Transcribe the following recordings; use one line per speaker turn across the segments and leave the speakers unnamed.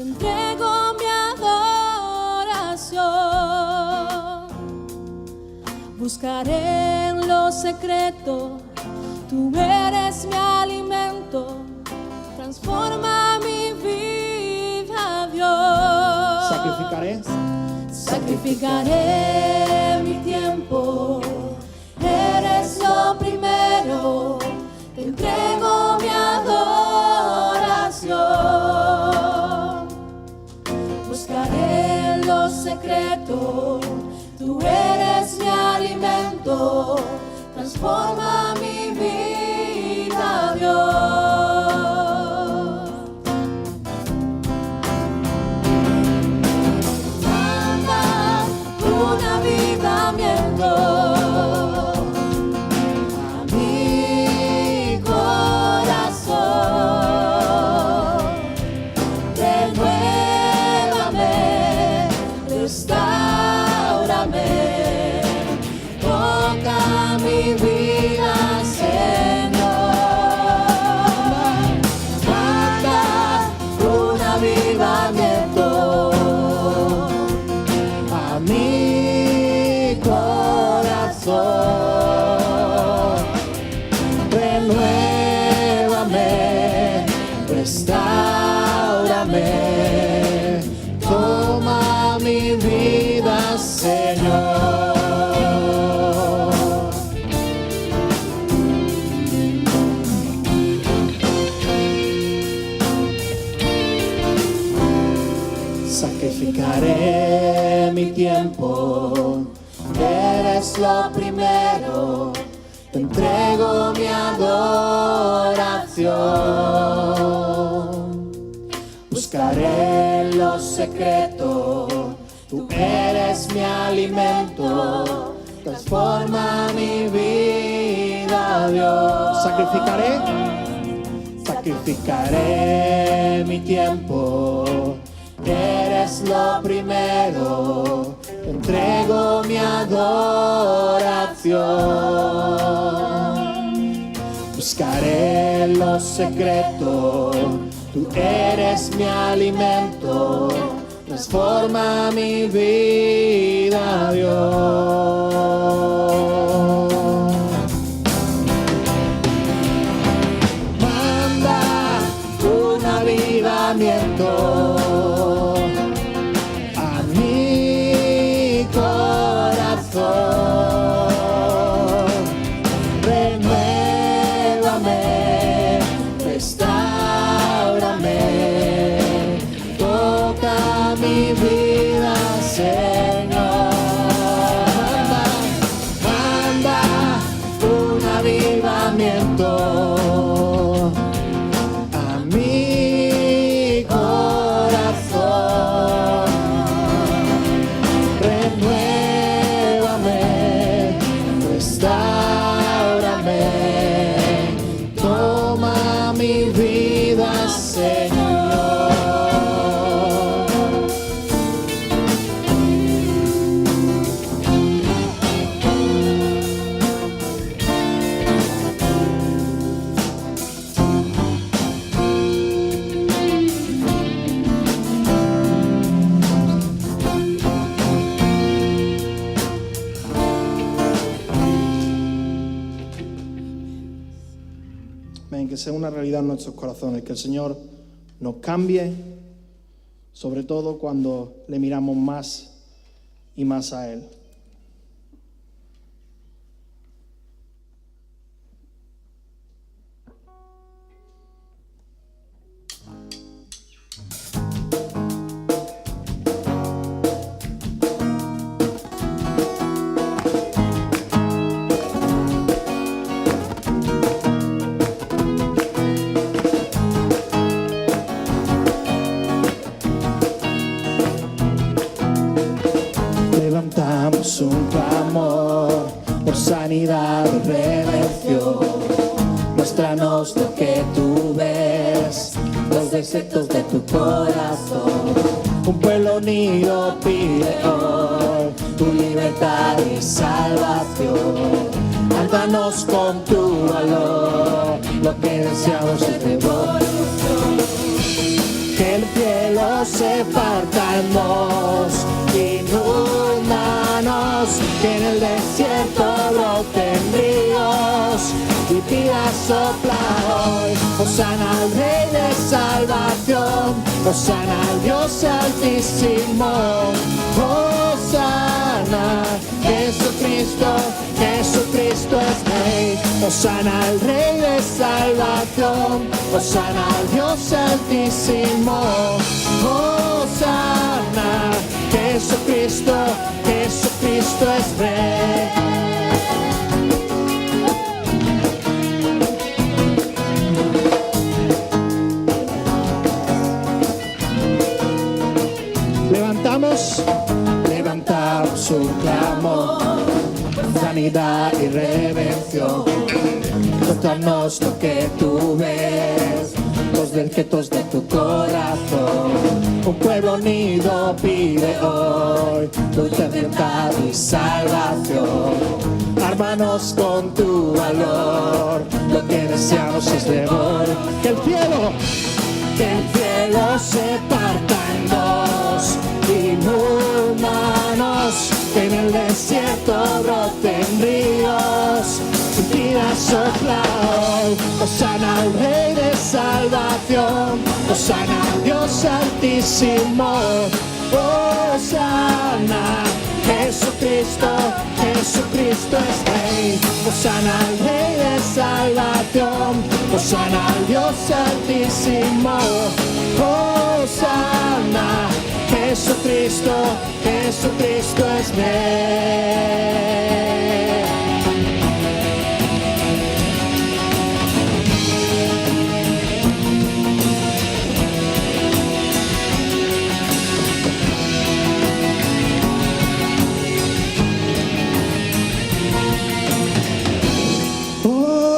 entrego mi adoración. Buscaré en lo secreto, tú eres mi alimento. Transforma mi vida, Dios. Sacrificaré mi tiempo. Eres lo primero. Te entrego mi adoración. Buscaré en lo secreto, tú eres mi alimento. Transforma mi vida, Dios. Manda un avivamiento a mi corazón. Renuévame, restáurame, toca mi vida, Señor. Manda un avivamiento a mi corazón. Renuévame, restáurame, toma mi vida, Señor. Sacrificaré mi tiempo, eres lo primero. Te entrego mi adoración. Buscaré en lo secreto, tú eres mi alimento. Transforma mi vida, Dios. Sacrificaré mi tiempo. Eres lo primero, te entrego mi adoración. Buscaré lo secreto, tú eres mi alimento. Transforma mi vida, Dios. Manda un avivamiento mi vida, Señor. Manda un avivamiento a mi corazón. Renuévame, restáurame, toma mi vida, Señor. Que sea una realidad en nuestros corazones, que el Señor nos cambie, sobre todo cuando le miramos más y más a Él. Levantamos un clamor por sanidad y redención. Muéstranos lo que tú ves, los deseos de tu corazón. Un pueblo unido pide hoy tu libertad y salvación. Álzanos con tu valor, lo que deseamos es revolución. Que el cielo cielo se parta en dos, inúndanos, que en el desierto broten ríos, y pida sopla hoy. Hosana al Rey de salvación, Hosana al Dios altísimo, Hosana, Jesucristo, Jesucristo es Rey. Hosana al Rey de salvación, Hosana al Dios altísimo, Hosana, Jesucristo, Jesucristo es Rey. Levantamos un clamor, sanidad y redención. Contanos lo que tú ves, los decretos de tu corazón. Un pueblo unido pide hoy luz de verdad y salvación. Ármanos con tu valor, lo que deseamos es devor. Que el cielo se parta en dos, inúndanos, que en el desierto broten ríos, y pida sopla hoy. Hosana al Rey de salvación, Hosana al Dios altísimo, Hosana, Jesucristo, Jesucristo es Rey. Hosana al Rey de salvación, Hosana al Dios altísimo, Hosana, Jesucristo, Jesucristo es Rey.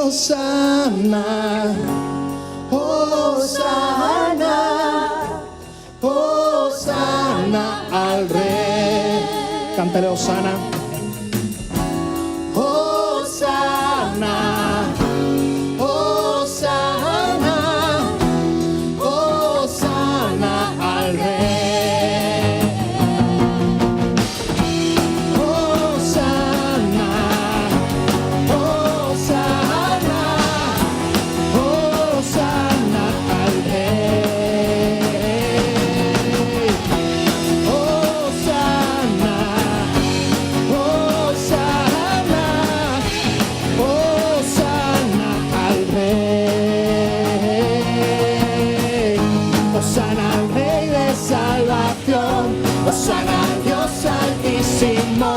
Hosana, Hosana, Hosana al Rey. Cántale Hosana. Hosana, Hosana, Hosana al Rey. Hosana, Hosana, Hosana al Rey. Hosana, Hosana, Hosana al Rey. Hosana al Rey de salvación, Hosana al Dios altísimo,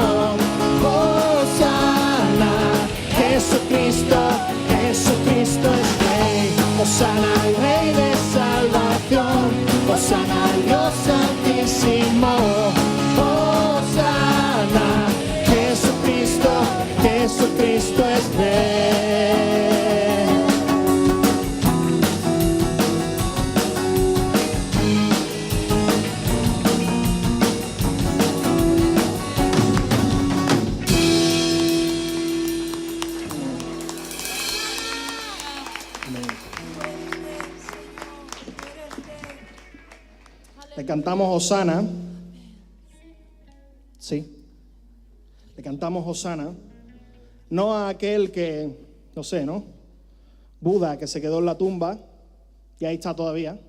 Hosana, Jesucristo, Jesucristo es Rey. Hosana al Rey de salvación, Hosana al Dios altísimo, Hosana, Jesucristo, Jesucristo es Rey. Le cantamos Hosana. Sí. Le cantamos Hosana. No a aquel que, no sé, ¿no? Buda, que se quedó en la tumba y ahí está todavía.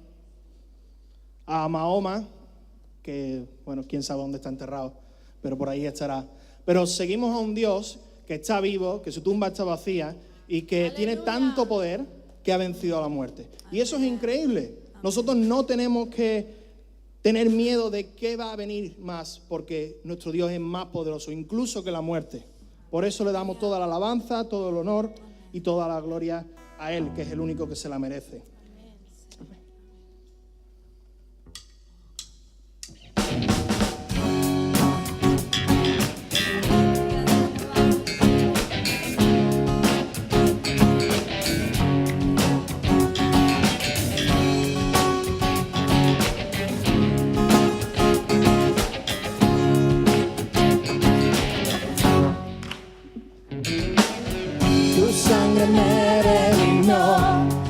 A Mahoma, que, bueno, quién sabe dónde está enterrado, pero por ahí estará. Pero seguimos a un Dios que está vivo, que su tumba está vacía y que ¡aleluya! Tiene tanto poder que ha vencido a la muerte. Y eso es increíble. Nosotros no tenemos que tener miedo de qué va a venir más, porque nuestro Dios es más poderoso, incluso que la muerte. Por eso le damos toda la alabanza, todo el honor y toda la gloria a Él, que es el único que se la merece. Tu sangre me redimió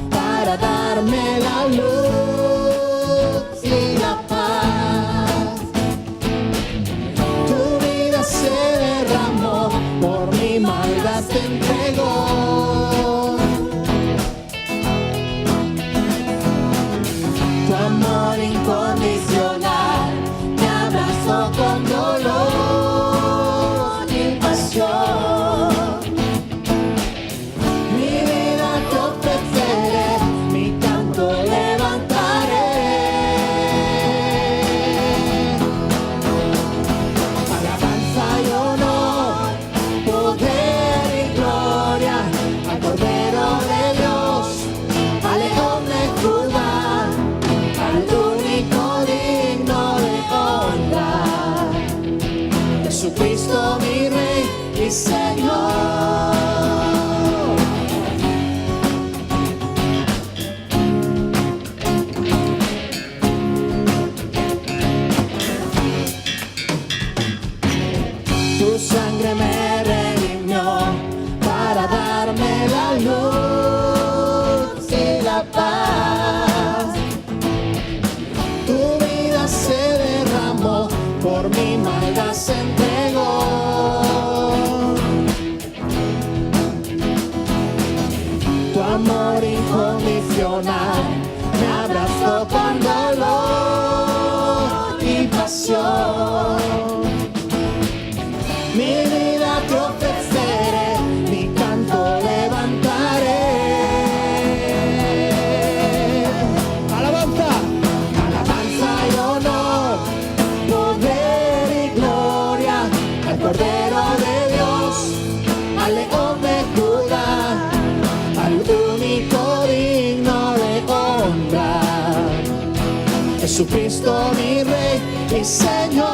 para dar
amor incondicional me abrazó con dolor y pasión. Mi vida te ofreceré, mi canto levantaré. Alabanza y honor, poder y gloria al Cordero de Dios, al León de Judá, al único digno de honra, Jesucristo mi Rey y Señor. Tu sangre me redimió para darme la luz y la paz. Tu vida se derramó, por mi maldad se entregó. Tu amor incondicional me abrazó con dolor y pasión. Mi vida te ofreceré, mi canto levantaré. Alabanza, alabanza y honor, poder y gloria al Cordero de Dios, al León de Judá, al único digno de honra, Jesucristo mi Rey y Señor.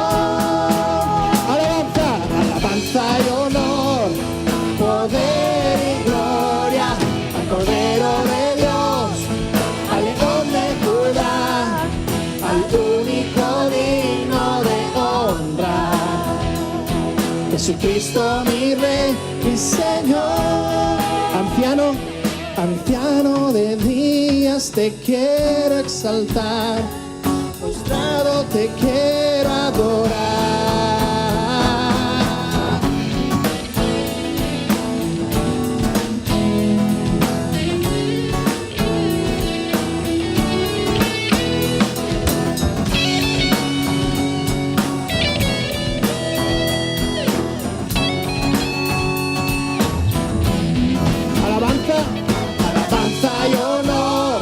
Alabanza y honor, poder y gloria al Cordero de Dios, al León de Judá, al único digno de honra, Jesucristo mi Rey y Señor. Anciano, anciano de días, te quiero exaltar, postrado te quiero adorar. Alabanza y honor,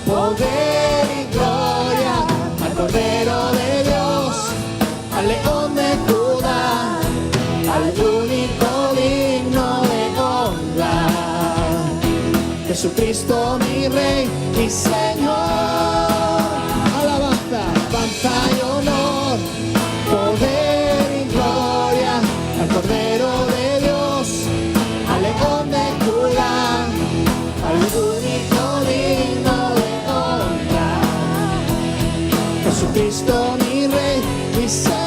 poder y gloria al Cordero de Dios, al León de Judá, al único digno de honra, Jesucristo mi Rey y Señor. Alabanza, alabanza y honor, poder y gloria al Cordero de Dios, al León de Judá, al único digno de honra, Jesucristo mi Rey y Señor.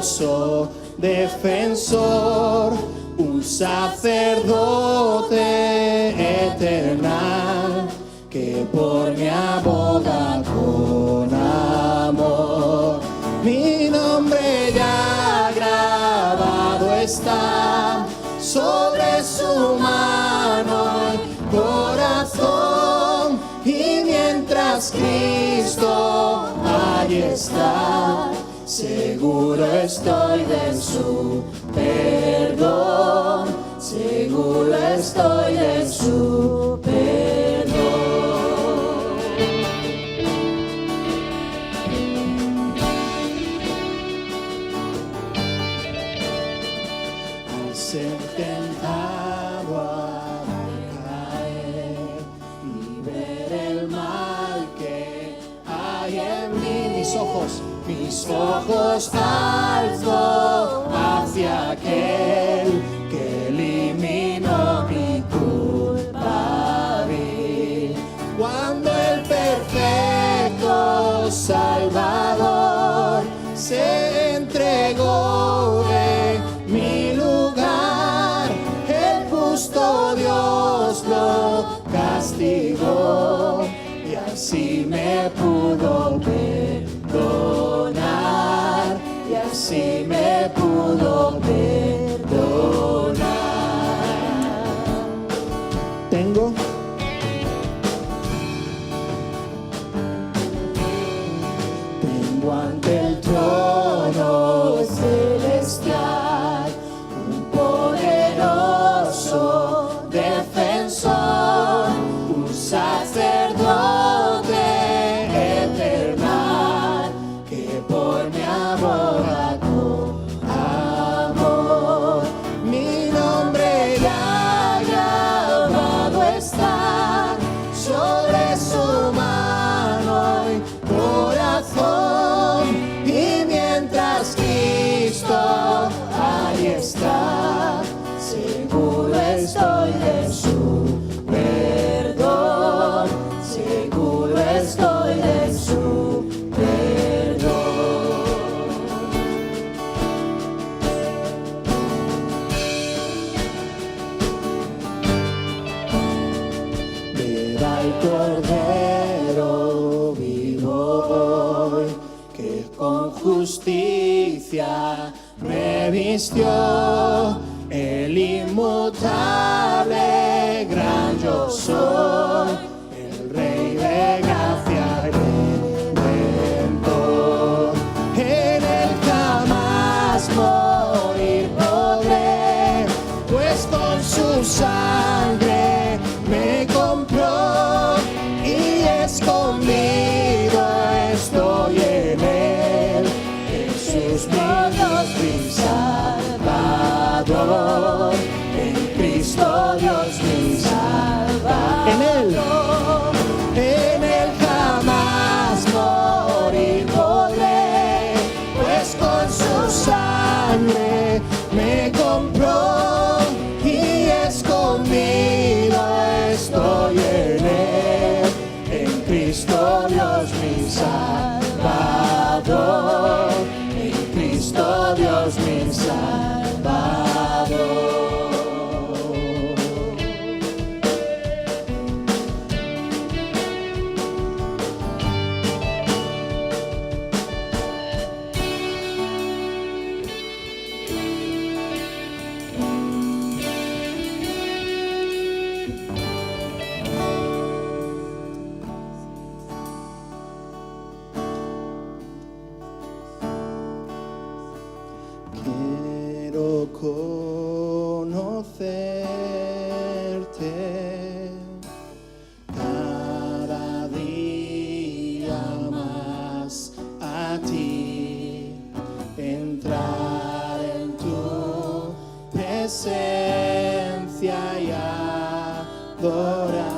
poderoso defensor, un sacerdote eterno que por mí aboga con amor. Mi nombre ya grabado está sobre su mano y corazón, y mientras Cristo allí está, seguro estoy de su perdón, seguro estoy de su perdón. Al ser tentado a caer y ver el mal que hay en mí, mis ojos alzo hacia aquel que eliminó mi culpa vil. Cuando el perfecto Salvador se entregó en mi lugar, el justo Dios lo castigó y así me pudo perdonar, y así me pudo perdonar. Tengo ante el trono celestial un poderoso defensor, un sacerdote eterno que por mí aboga con amor. Mi nombre ya grabado está sobre su mano y corazón, y mientras Cristo ahí está, seguro estoy de su perdón, seguro estoy de su perdón. Viva el Cordero vivo hoy, que con justicia me vistió, el inmutable gran yo soy, el Rey de gracia y redentor. En él jamás morir podré, pues con su sangre me compró, y escondido estoy en él. Jesús mi Dios, mi Salvador, en Cristo Dios mi Salvador. En él jamás morir podré, pues con su sangre me compró, y escondido estoy en él. En Cristo Dios mi Salvador, en Cristo Dios mi Salvador. Quiero conocerte cada día más, a ti, entrar en tu presencia y adorar.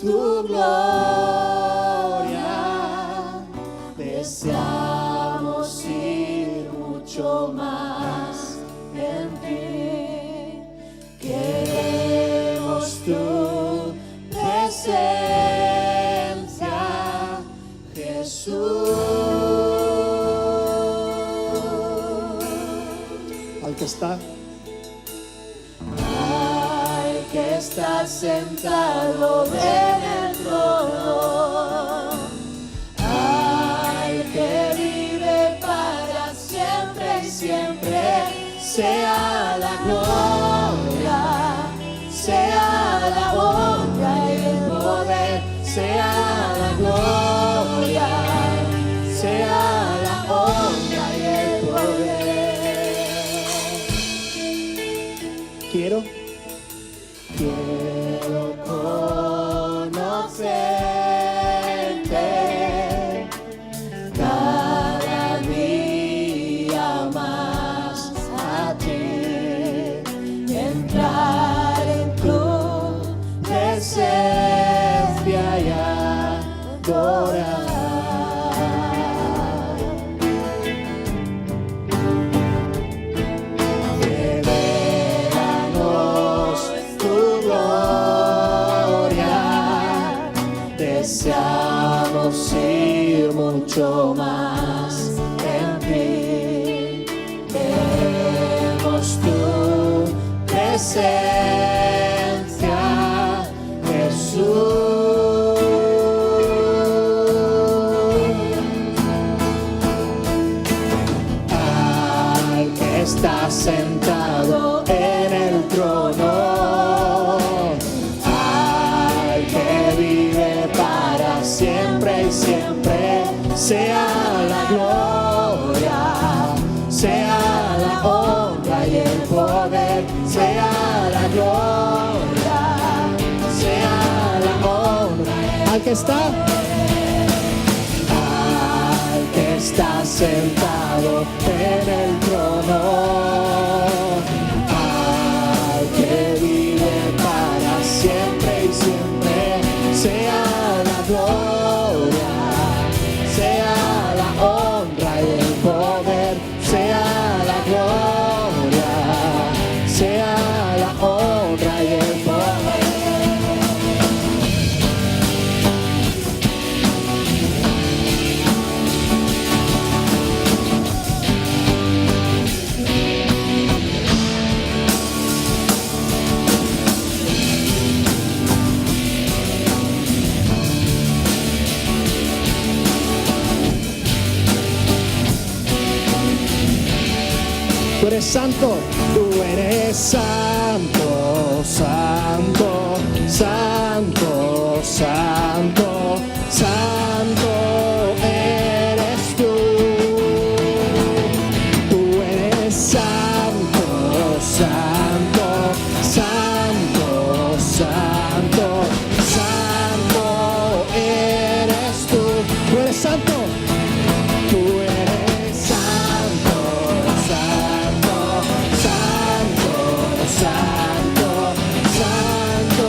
Tu gloria, deseamos ir mucho más en ti. Queremos tu
está sentado en el trono, al que vive para siempre y siempre, sea la gloria, sea la honra y el poder, sea la gloria, sea la honra y el poder.
Quiero
conocerte cada día más a ti, entrar en tu presencia y adorar. Deseamos ir mucho más en ti. Queremos tu presencia, Jesús. Al que está sentado en el trono, siempre y siempre, sea la gloria, sea la honra y el poder, sea la gloria, sea la honra. Al que está sentado en el trono, al que vive para siempre y siempre, sea la gloria, sea la honra y el poder, sea la gloria, sea la honra y el poder.
Tú eres santo, tú eres santo, santo, santo, santo, santo eres tú. Tú eres santo, santo, santo, santo, santo eres tú. Tú eres santo. Tú eres santo, santo, santo, santo, santo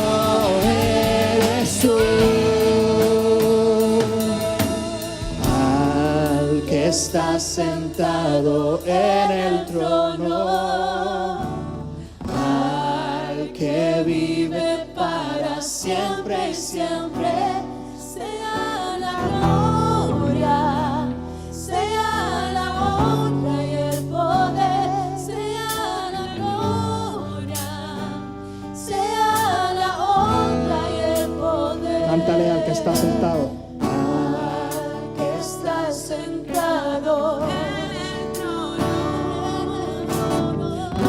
eres tú. Al que está sentado en el trono, al que vive para siempre y siempre,
Sea la gloria, sea la honra y el poder, sea la gloria, sea la honra y el poder.
Cántale al que está sentado.
Al que está sentado en el trono,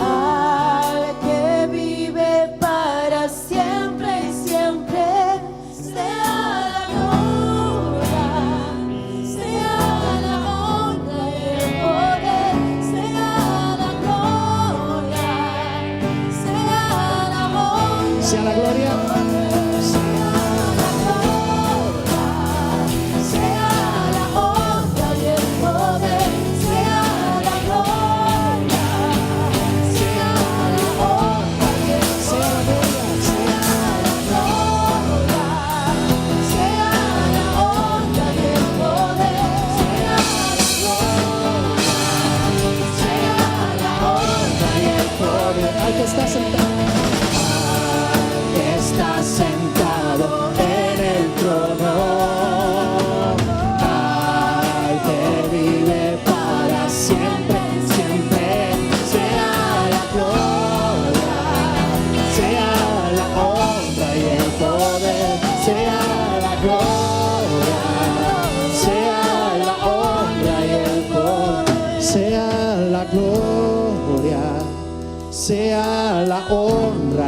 al que vive para siempre y siempre, sea la gloria, sea la honra y el poder, sea la gloria, sea la honra,
Sea la gloria.
sea la honra y el poder, sea la gloria, sea la honra y el poder, sea la gloria, sea la honra y el poder, sea la honra y el poder.
Al que está sentado.
Al que está sentado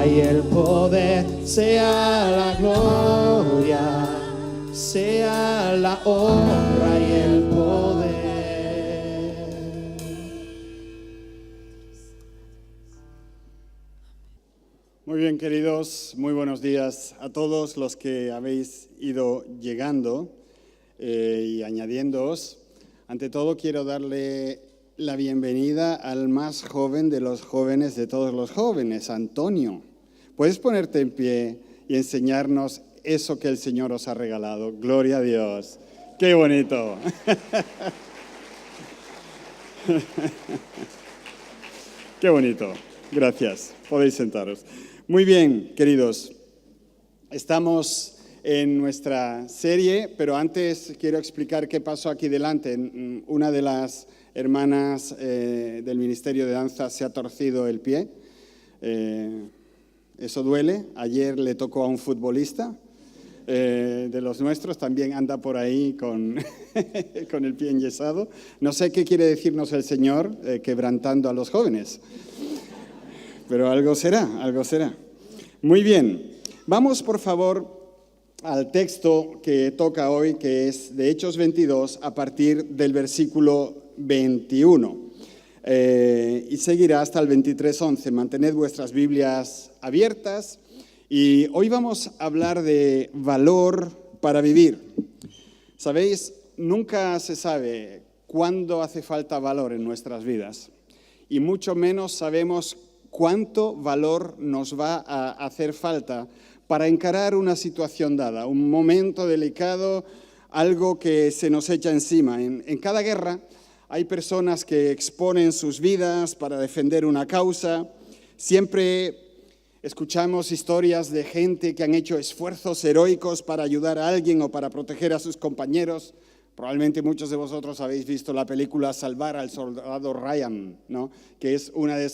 honra y el poder, sea la gloria, sea la honra y el poder.
Muy bien, queridos, muy buenos días a todos los que habéis ido llegando y añadiéndoos. Ante todo, quiero darle la bienvenida al más joven de los jóvenes de todos los jóvenes, Antonio. ¿Puedes ponerte en pie y enseñarnos eso que el Señor os ha regalado? Gloria a Dios. ¡Qué bonito! ¡Qué bonito! Gracias. Podéis sentaros. Muy bien, queridos. Estamos en nuestra serie, pero antes quiero explicar qué pasó aquí delante. Una de las hermanas del Ministerio de Danza se ha torcido el pie. Eso duele. Ayer le tocó a un futbolista de los nuestros, también anda por ahí con el pie enyesado. No sé qué quiere decirnos el Señor quebrantando a los jóvenes, pero algo será, algo será. Muy bien, vamos por favor al texto que toca hoy, que es de Hechos 22, a partir del versículo 21. Y seguirá hasta el 23:11. Mantened vuestras Biblias abiertas. Y hoy vamos a hablar de valor para vivir. ¿Sabéis? Nunca se sabe cuándo hace falta valor en nuestras vidas. Y mucho menos sabemos cuánto valor nos va a hacer falta para encarar una situación dada, un momento delicado, algo que se nos echa encima. En cada guerra hay personas que exponen sus vidas para defender una causa. Siempre escuchamos historias de gente que han hecho esfuerzos heroicos para ayudar a alguien o para proteger a sus compañeros. Probablemente muchos de vosotros habéis visto la película Salvar al soldado Ryan, ¿no? Que es uno de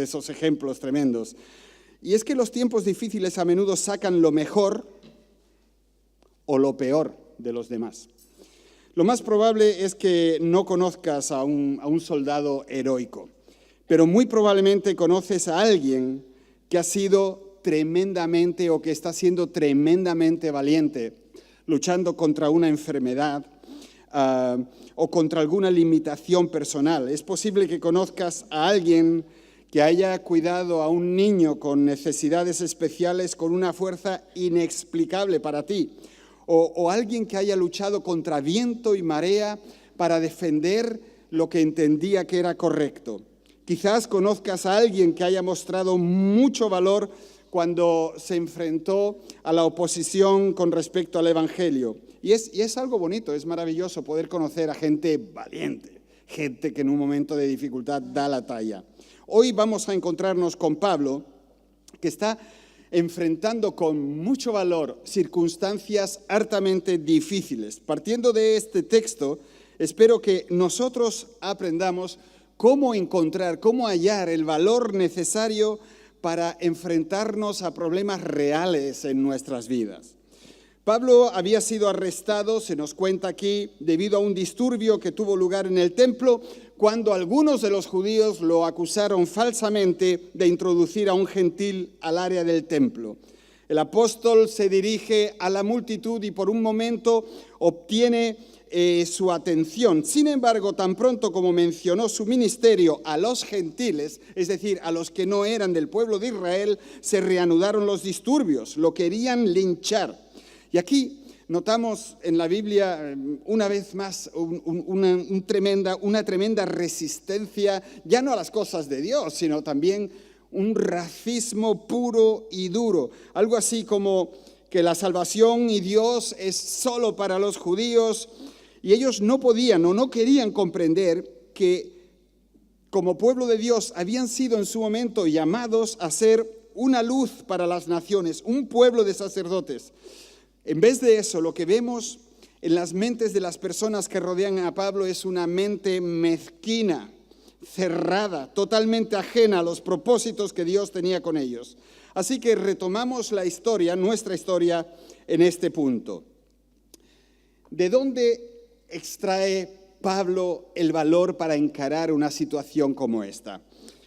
esos ejemplos tremendos. Y es que los tiempos difíciles a menudo sacan lo mejor o lo peor de los demás. Lo más probable es que no conozcas a un soldado heroico, pero muy probablemente conoces a alguien que ha sido tremendamente o que está siendo tremendamente valiente, luchando contra una enfermedad o contra alguna limitación personal. Es posible que conozcas a alguien que haya cuidado a un niño con necesidades especiales con una fuerza inexplicable para ti, o alguien que haya luchado contra viento y marea para defender lo que entendía que era correcto. Quizás conozcas a alguien que haya mostrado mucho valor cuando se enfrentó a la oposición con respecto al Evangelio. Y es algo bonito, es maravilloso poder conocer a gente valiente, gente que en un momento de dificultad da la talla. Hoy vamos a encontrarnos con Pablo, que está enfrentando con mucho valor circunstancias hartamente difíciles. Partiendo de este texto, espero que nosotros aprendamos cómo encontrar, cómo hallar el valor necesario para enfrentarnos a problemas reales en nuestras vidas. Pablo había sido arrestado, se nos cuenta aquí, debido a un disturbio que tuvo lugar en el templo, cuando algunos de los judíos lo acusaron falsamente de introducir a un gentil al área del templo. El apóstol se dirige a la multitud y por un momento obtiene su atención. Sin embargo, tan pronto como mencionó su ministerio a los gentiles, es decir, a los que no eran del pueblo de Israel, se reanudaron los disturbios, lo querían linchar. Y aquí notamos en la Biblia una vez más una tremenda resistencia, ya no a las cosas de Dios, sino también un racismo puro y duro. Algo así como que la salvación y Dios es solo para los judíos, y ellos no podían o no querían comprender que como pueblo de Dios habían sido en su momento llamados a ser una luz para las naciones, un pueblo de sacerdotes. En vez de eso, lo que vemos en las mentes de las personas que rodean a Pablo es una mente mezquina, cerrada, totalmente ajena a los propósitos que Dios tenía con ellos. Así que retomamos la historia, nuestra historia, en este punto. ¿De dónde extrae Pablo el valor para encarar una situación como esta?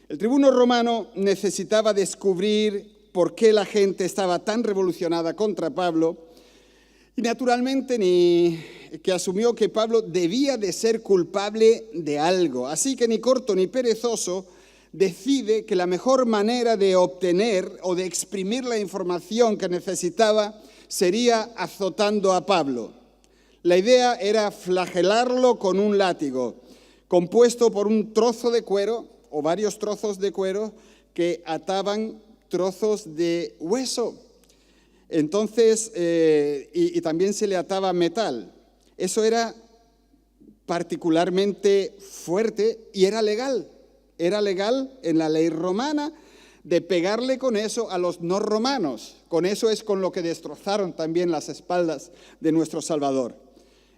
El tribuno romano necesitaba descubrir por qué la gente estaba tan revolucionada contra Pablo. Y naturalmente que asumió que Pablo debía de ser culpable de algo. Así que ni corto ni perezoso decide que la mejor manera de obtener o de exprimir la información que necesitaba sería azotando a Pablo. La idea era flagelarlo con un látigo, compuesto por un trozo de cuero o varios trozos de cuero que ataban trozos de hueso. Entonces, y también se le ataba metal. Eso era particularmente fuerte y era legal. Era legal en la ley romana de pegarle con eso a los no romanos. Con eso es con lo que destrozaron también las espaldas de nuestro Salvador.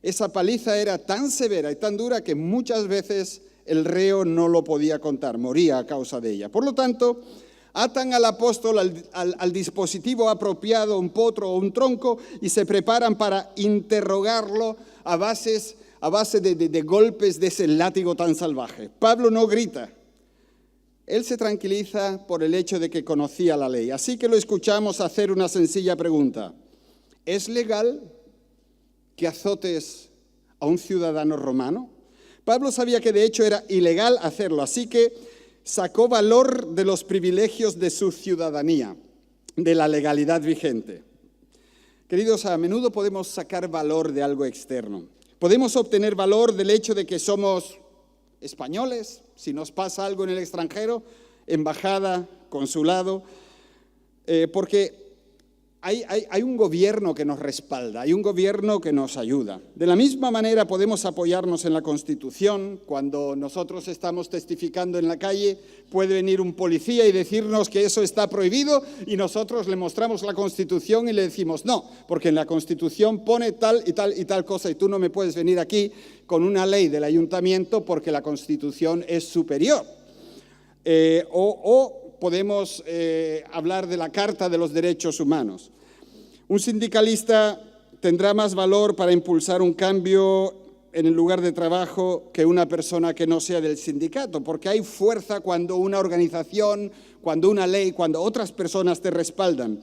Esa paliza era tan severa y tan dura que muchas veces el reo no lo podía contar, moría a causa de ella. Por lo tanto, atan al apóstol al dispositivo apropiado, un potro o un tronco, y se preparan para interrogarlo a base de golpes de ese látigo tan salvaje. Pablo no grita. Él se tranquiliza por el hecho de que conocía la ley. Así que lo escuchamos hacer una sencilla pregunta. ¿Es legal que azotes a un ciudadano romano? Pablo sabía que de hecho era ilegal hacerlo, así que sacó valor de los privilegios de su ciudadanía, de la legalidad vigente. Queridos, a menudo podemos sacar valor de algo externo. Podemos obtener valor del hecho de que somos españoles, si nos pasa algo en el extranjero, embajada, consulado, porque hay un gobierno que nos respalda, hay un gobierno que nos ayuda. De la misma manera podemos apoyarnos en la Constitución. Cuando nosotros estamos testificando en la calle, puede venir un policía y decirnos que eso está prohibido y nosotros le mostramos la Constitución y le decimos no, porque en la Constitución pone tal y tal y tal cosa y tú no me puedes venir aquí con una ley del ayuntamiento porque la Constitución es superior. O podemos hablar de la Carta de los Derechos Humanos. Un sindicalista tendrá más valor para impulsar un cambio en el lugar de trabajo que una persona que no sea del sindicato, porque hay fuerza cuando una organización, cuando una ley, cuando otras personas te respaldan.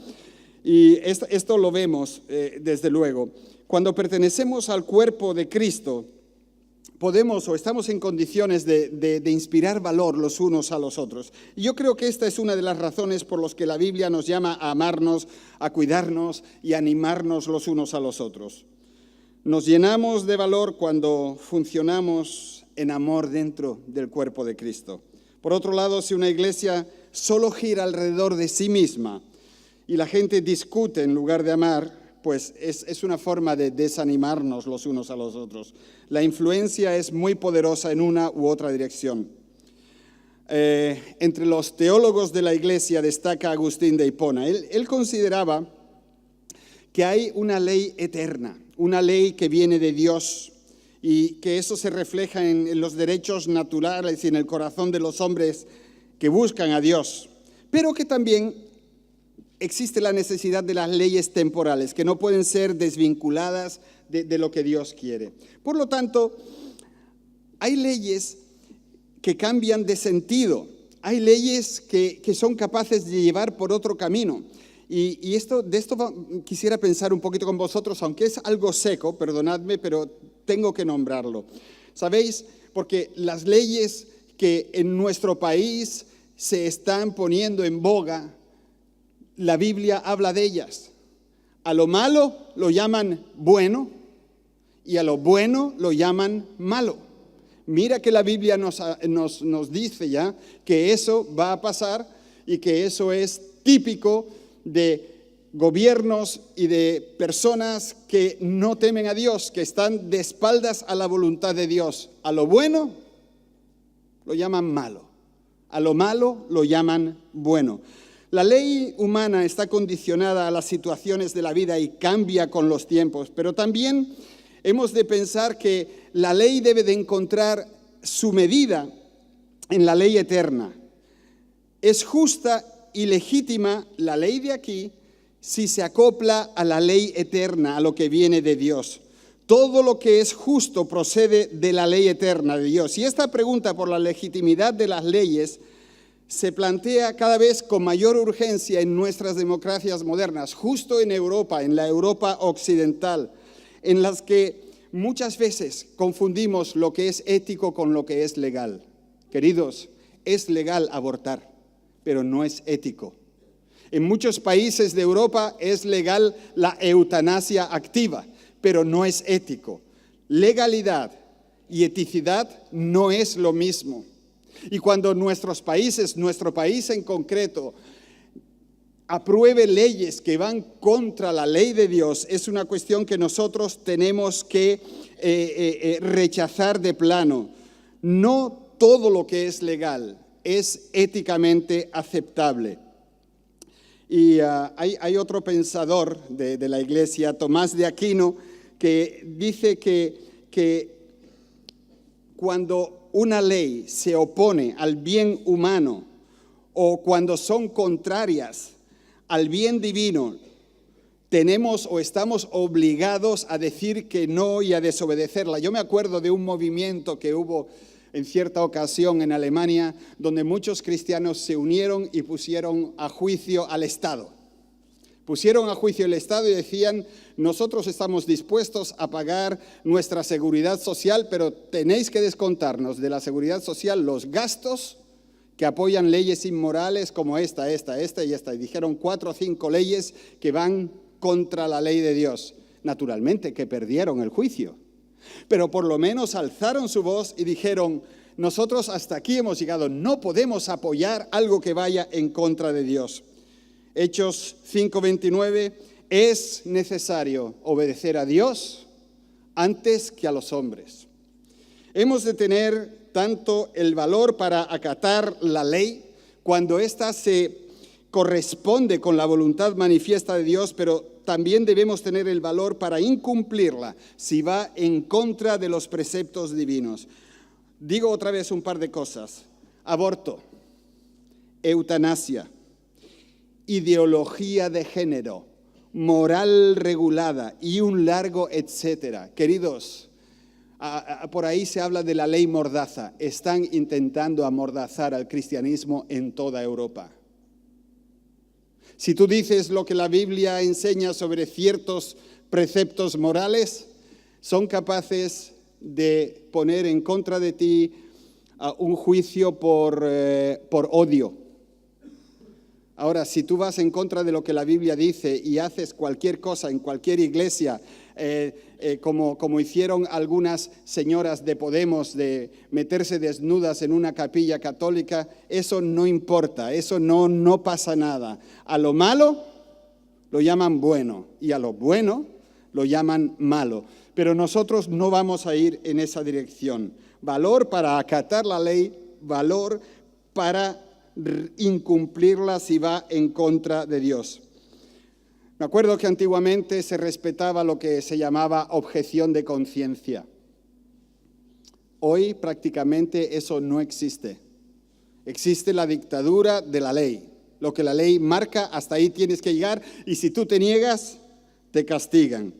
Y esto lo vemos desde luego. Cuando pertenecemos al cuerpo de Cristo, podemos o estamos en condiciones de inspirar valor los unos a los otros. Y yo creo que esta es una de las razones por las que la Biblia nos llama a amarnos, a cuidarnos y a animarnos los unos a los otros. Nos llenamos de valor cuando funcionamos en amor dentro del cuerpo de Cristo. Por otro lado, si una iglesia solo gira alrededor de sí misma y la gente discute en lugar de amar, pues es una forma de desanimarnos los unos a los otros. La influencia es muy poderosa en una u otra dirección. Entre los teólogos de la iglesia destaca Agustín de Hipona. Él consideraba que hay una ley eterna, una ley que viene de Dios y que eso se refleja en los derechos naturales y en el corazón de los hombres que buscan a Dios, pero que también existe la necesidad de las leyes temporales, que no pueden ser desvinculadas de lo que Dios quiere. Por lo tanto, hay leyes que cambian de sentido, hay leyes que son capaces de llevar por otro camino. Y de esto quisiera pensar un poquito con vosotros, aunque es algo seco, perdonadme, pero tengo que nombrarlo. ¿Sabéis? Porque las leyes que en nuestro país se están poniendo en boga, la Biblia habla de ellas. A lo malo lo llaman bueno y a lo bueno lo llaman malo. Mira que la Biblia nos dice ya que eso va a pasar y que eso es típico de gobiernos y de personas que no temen a Dios, que están de espaldas a la voluntad de Dios. A lo bueno lo llaman malo, a lo malo lo llaman bueno. La ley humana está condicionada a las situaciones de la vida y cambia con los tiempos, pero también hemos de pensar que la ley debe de encontrar su medida en la ley eterna. Es justa y legítima la ley de aquí si se acopla a la ley eterna, a lo que viene de Dios. Todo lo que es justo procede de la ley eterna de Dios. Y esta pregunta por la legitimidad de las leyes se plantea cada vez con mayor urgencia en nuestras democracias modernas, justo en Europa, en la Europa occidental, en las que muchas veces confundimos lo que es ético con lo que es legal. Queridos, es legal abortar, pero no es ético. En muchos países de Europa es legal la eutanasia activa, pero no es ético. Legalidad y eticidad no es lo mismo. Y cuando nuestros países, nuestro país en concreto, apruebe leyes que van contra la ley de Dios, es una cuestión que nosotros tenemos que rechazar de plano. No todo lo que es legal es éticamente aceptable. Y hay otro pensador de la Iglesia, Tomás de Aquino, que dice que cuando una ley se opone al bien humano o cuando son contrarias al bien divino, tenemos o estamos obligados a decir que no y a desobedecerla. Yo me acuerdo de un movimiento que hubo en cierta ocasión en Alemania, donde muchos cristianos se unieron y pusieron a juicio al Estado. Pusieron a juicio el Estado y decían: nosotros estamos dispuestos a pagar nuestra seguridad social, pero tenéis que descontarnos de la seguridad social los gastos que apoyan leyes inmorales como esta y esta. Y dijeron 4 o 5 leyes que van contra la ley de Dios. Naturalmente que perdieron el juicio, pero por lo menos alzaron su voz y dijeron: nosotros hasta aquí hemos llegado, no podemos apoyar algo que vaya en contra de Dios. Hechos 5:29, es necesario obedecer a Dios antes que a los hombres. Hemos de tener tanto el valor para acatar la ley cuando ésta se corresponde con la voluntad manifiesta de Dios, pero también debemos tener el valor para incumplirla si va en contra de los preceptos divinos. Digo otra vez un par de cosas: aborto, eutanasia, ideología de género, moral regulada y un largo etcétera. Queridos, por ahí se habla de la ley mordaza. Están intentando amordazar al cristianismo en toda Europa. Si tú dices lo que la Biblia enseña sobre ciertos preceptos morales, son capaces de poner en contra de ti un juicio por odio. Ahora, si tú vas en contra de lo que la Biblia dice y haces cualquier cosa en cualquier iglesia, como hicieron algunas señoras de Podemos, de meterse desnudas en una capilla católica, eso no importa, eso no pasa nada. A lo malo lo llaman bueno y a lo bueno lo llaman malo. Pero nosotros no vamos a ir en esa dirección. Valor para acatar la ley, valor para incumplirla si va en contra de Dios. Me acuerdo que antiguamente se respetaba lo que se llamaba objeción de conciencia. Hoy prácticamente eso no existe. Existe la dictadura de la ley. Lo que la ley marca, hasta ahí tienes que llegar, y si tú te niegas, te castigan.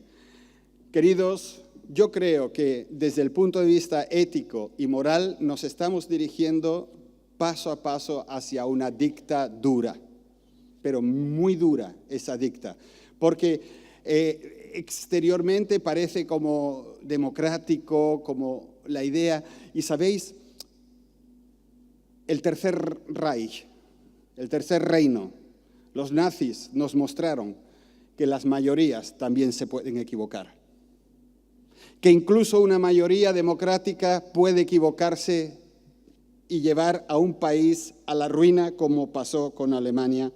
Queridos, yo creo que desde el punto de vista ético y moral nos estamos dirigiendo paso a paso hacia una dictadura, pero muy dura esa dicta, porque exteriormente parece como democrático, como la idea, y sabéis, el Tercer Reich, el Tercer Reino, los nazis nos mostraron que las mayorías también se pueden equivocar, que incluso una mayoría democrática puede equivocarse y llevar a un país a la ruina, como pasó con Alemania.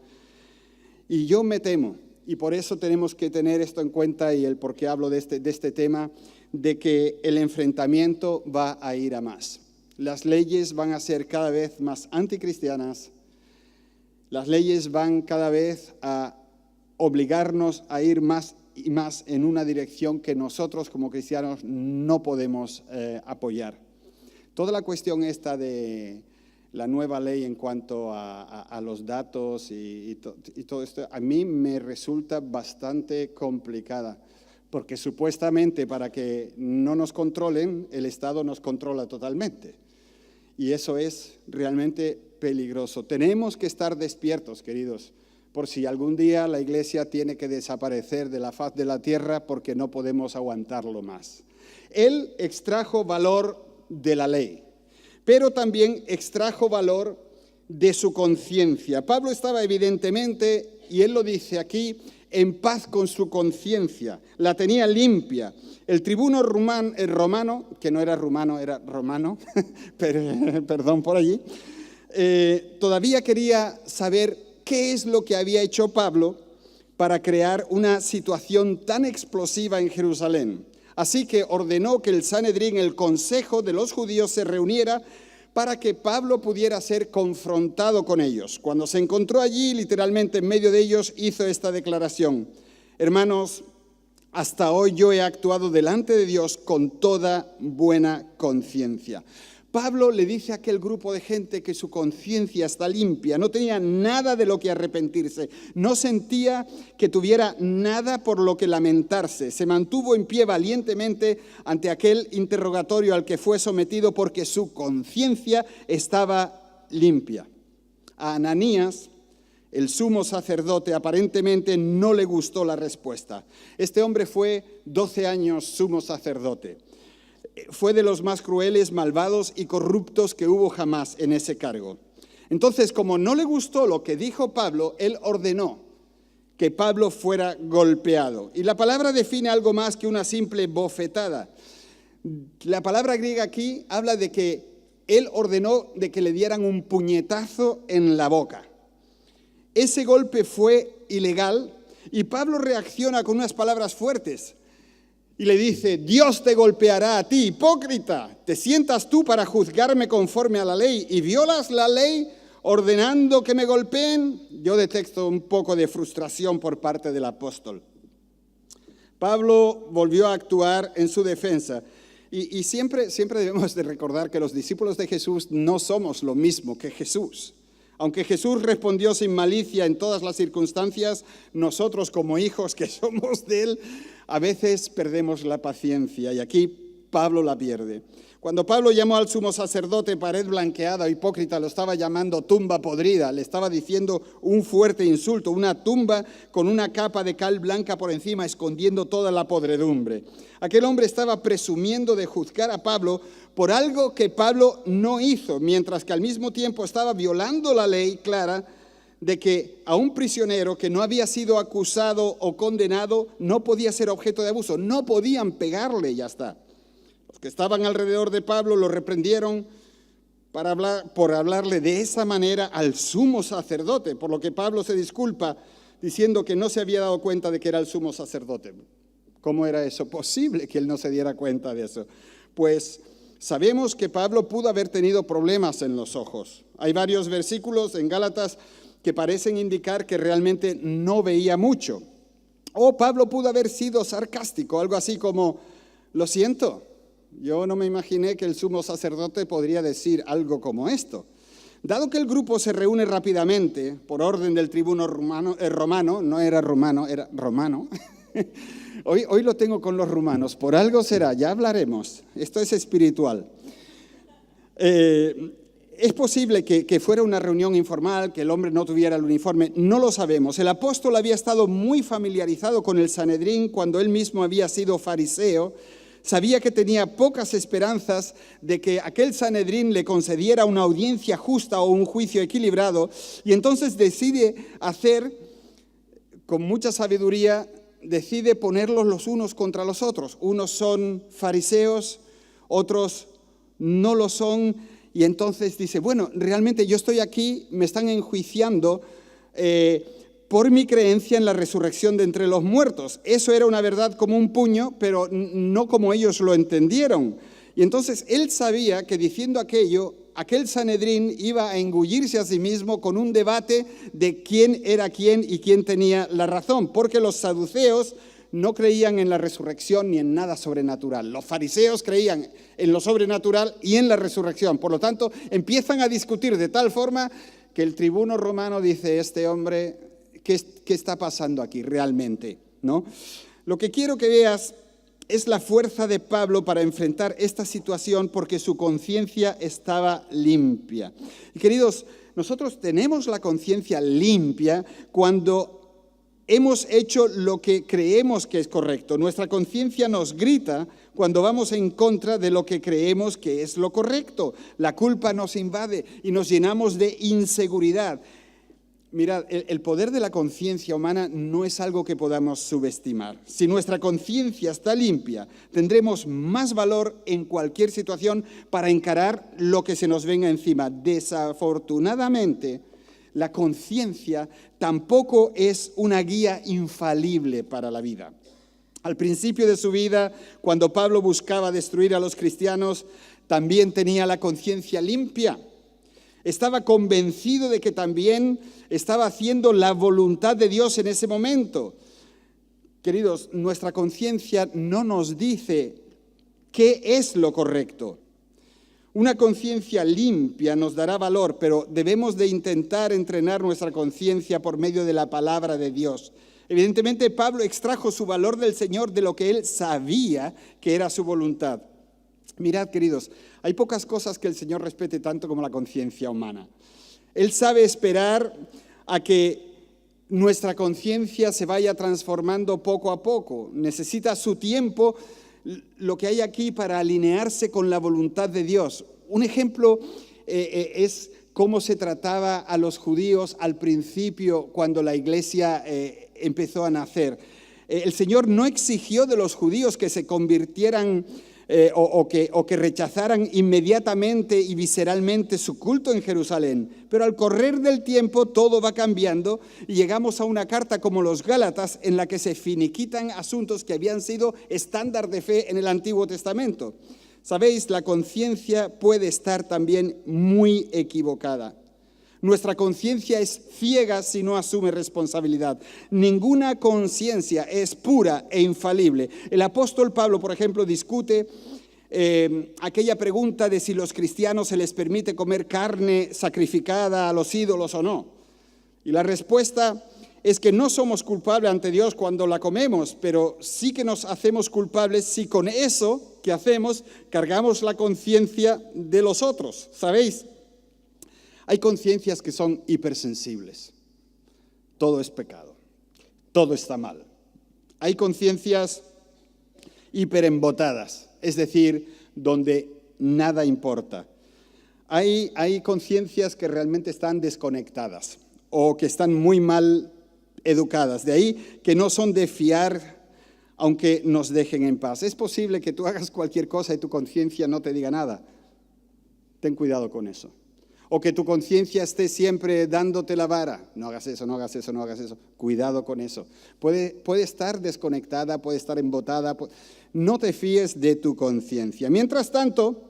Y yo me temo, y por eso tenemos que tener esto en cuenta, y el por qué hablo de este tema, de que el enfrentamiento va a ir a más. Las leyes van a ser cada vez más anticristianas, las leyes van cada vez a obligarnos a ir más y más en una dirección que nosotros como cristianos no podemos apoyar. Toda la cuestión esta de la nueva ley en cuanto a los datos y todo esto, a mí me resulta bastante complicada, porque supuestamente para que no nos controlen, el Estado nos controla totalmente. Y eso es realmente peligroso. Tenemos que estar despiertos, queridos, por si algún día la iglesia tiene que desaparecer de la faz de la tierra porque no podemos aguantarlo más. Él extrajo valor de la ley, pero también extrajo valor de su conciencia. Pablo estaba evidentemente, y él lo dice aquí, en paz con su conciencia, la tenía limpia. El tribuno romano, que no era rumano, era romano, perdón por allí, todavía quería saber qué es lo que había hecho Pablo para crear una situación tan explosiva en Jerusalén. Así que ordenó que el Sanedrín, el consejo de los judíos, se reuniera para que Pablo pudiera ser confrontado con ellos. Cuando se encontró allí, literalmente en medio de ellos, hizo esta declaración: hermanos, hasta hoy yo he actuado delante de Dios con toda buena conciencia. Pablo le dice a aquel grupo de gente que su conciencia está limpia, no tenía nada de lo que arrepentirse, no sentía que tuviera nada por lo que lamentarse. Se mantuvo en pie valientemente ante aquel interrogatorio al que fue sometido porque su conciencia estaba limpia. A Ananías, el sumo sacerdote, aparentemente no le gustó la respuesta. Este hombre fue 12 años sumo sacerdote. Fue de los más crueles, malvados y corruptos que hubo jamás en ese cargo. Entonces, como no le gustó lo que dijo Pablo, él ordenó que Pablo fuera golpeado. Y la palabra define algo más que una simple bofetada. La palabra griega aquí habla de que él ordenó de que le dieran un puñetazo en la boca. Ese golpe fue ilegal y Pablo reacciona con unas palabras fuertes. Y le dice: Dios te golpeará a ti, hipócrita. ¿Te sientas tú para juzgarme conforme a la ley y violas la ley ordenando que me golpeen? Yo detecto un poco de frustración por parte del apóstol. Pablo volvió a actuar en su defensa. Y siempre debemos de recordar que los discípulos de Jesús no somos lo mismo que Jesús. Aunque Jesús respondió sin malicia en todas las circunstancias, nosotros como hijos que somos de Él, a veces perdemos la paciencia y aquí Pablo la pierde. Cuando Pablo llamó al sumo sacerdote pared blanqueada, hipócrita, lo estaba llamando tumba podrida, le estaba diciendo un fuerte insulto, una tumba con una capa de cal blanca por encima, escondiendo toda la podredumbre. Aquel hombre estaba presumiendo de juzgar a Pablo por algo que Pablo no hizo, mientras que al mismo tiempo estaba violando la ley clara de que a un prisionero que no había sido acusado o condenado no podía ser objeto de abuso, no podían pegarle y ya está. Los que estaban alrededor de Pablo lo reprendieron por hablarle de esa manera al sumo sacerdote, por lo que Pablo se disculpa diciendo que no se había dado cuenta de que era el sumo sacerdote. ¿Cómo era eso posible que él no se diera cuenta de eso? Pues sabemos que Pablo pudo haber tenido problemas en los ojos. Hay varios versículos en Gálatas que parecen indicar que realmente no veía mucho. O Pablo pudo haber sido sarcástico, algo así como: lo siento, yo no me imaginé que el sumo sacerdote podría decir algo como esto. Dado que el grupo se reúne rápidamente, por orden del tribuno romano, no era romano, era romano. Hoy lo tengo con los rumanos, por algo será, ya hablaremos, esto es espiritual. Es posible que fuera una reunión informal, que el hombre no tuviera el uniforme, no lo sabemos. El apóstol había estado muy familiarizado con el Sanedrín cuando él mismo había sido fariseo. Sabía que tenía pocas esperanzas de que aquel Sanedrín le concediera una audiencia justa o un juicio equilibrado, y entonces decide hacer, con mucha sabiduría, decide ponerlos los unos contra los otros. Unos son fariseos, otros no lo son. Y entonces dice: bueno, realmente yo estoy aquí, me están enjuiciando por mi creencia en la resurrección de entre los muertos. Eso era una verdad como un puño, pero no como ellos lo entendieron. Y entonces él sabía que diciendo aquello, aquel Sanedrín iba a engullirse a sí mismo con un debate de quién era quién y quién tenía la razón, porque los saduceos no creían en la resurrección ni en nada sobrenatural. Los fariseos creían en lo sobrenatural y en la resurrección. Por lo tanto, empiezan a discutir de tal forma que el tribuno romano dice: este hombre, ¿qué está pasando aquí realmente? ¿No? Lo que quiero que veas es la fuerza de Pablo para enfrentar esta situación, porque su conciencia estaba limpia. Y queridos, nosotros tenemos la conciencia limpia cuando hemos hecho lo que creemos que es correcto. Nuestra conciencia nos grita cuando vamos en contra de lo que creemos que es lo correcto. La culpa nos invade y nos llenamos de inseguridad. Mirad, el poder de la conciencia humana no es algo que podamos subestimar. Si nuestra conciencia está limpia, tendremos más valor en cualquier situación para encarar lo que se nos venga encima. Desafortunadamente, la conciencia tampoco es una guía infalible para la vida. Al principio de su vida, cuando Pablo buscaba destruir a los cristianos, también tenía la conciencia limpia. Estaba convencido de que también estaba haciendo la voluntad de Dios en ese momento. Queridos, nuestra conciencia no nos dice qué es lo correcto. Una conciencia limpia nos dará valor, pero debemos de intentar entrenar nuestra conciencia por medio de la palabra de Dios. Evidentemente, Pablo extrajo su valor del Señor de lo que él sabía que era su voluntad. Mirad, queridos, hay pocas cosas que el Señor respete tanto como la conciencia humana. Él sabe esperar a que nuestra conciencia se vaya transformando poco a poco. Necesita su tiempo, lo que hay aquí, para alinearse con la voluntad de Dios. Un ejemplo es cómo se trataba a los judíos al principio cuando la iglesia empezó a nacer. El Señor no exigió de los judíos que se convirtieran o que rechazaran inmediatamente y visceralmente su culto en Jerusalén. Pero al correr del tiempo todo va cambiando y llegamos a una carta como los Gálatas en la que se finiquitan asuntos que habían sido estándar de fe en el Antiguo Testamento. Sabéis, la conciencia puede estar también muy equivocada. Nuestra conciencia es ciega si no asume responsabilidad. Ninguna conciencia es pura e infalible. El apóstol Pablo, por ejemplo, discute aquella pregunta de si los cristianos se les permite comer carne sacrificada a los ídolos o no. Y la respuesta es que no somos culpables ante Dios cuando la comemos, pero sí que nos hacemos culpables si con eso que hacemos cargamos la conciencia de los otros. ¿Sabéis? Hay conciencias que son hipersensibles. Todo es pecado. Todo está mal. Hay conciencias hiperembotadas, es decir, donde nada importa. Hay conciencias que realmente están desconectadas o que están muy mal educadas. De ahí que no son de fiar, aunque nos dejen en paz. Es posible que tú hagas cualquier cosa y tu conciencia no te diga nada. Ten cuidado con eso. O que tu conciencia esté siempre dándote la vara. No hagas eso, no hagas eso, no hagas eso. Cuidado con eso. Puede estar desconectada, puede estar embotada. No te fíes de tu conciencia. Mientras tanto,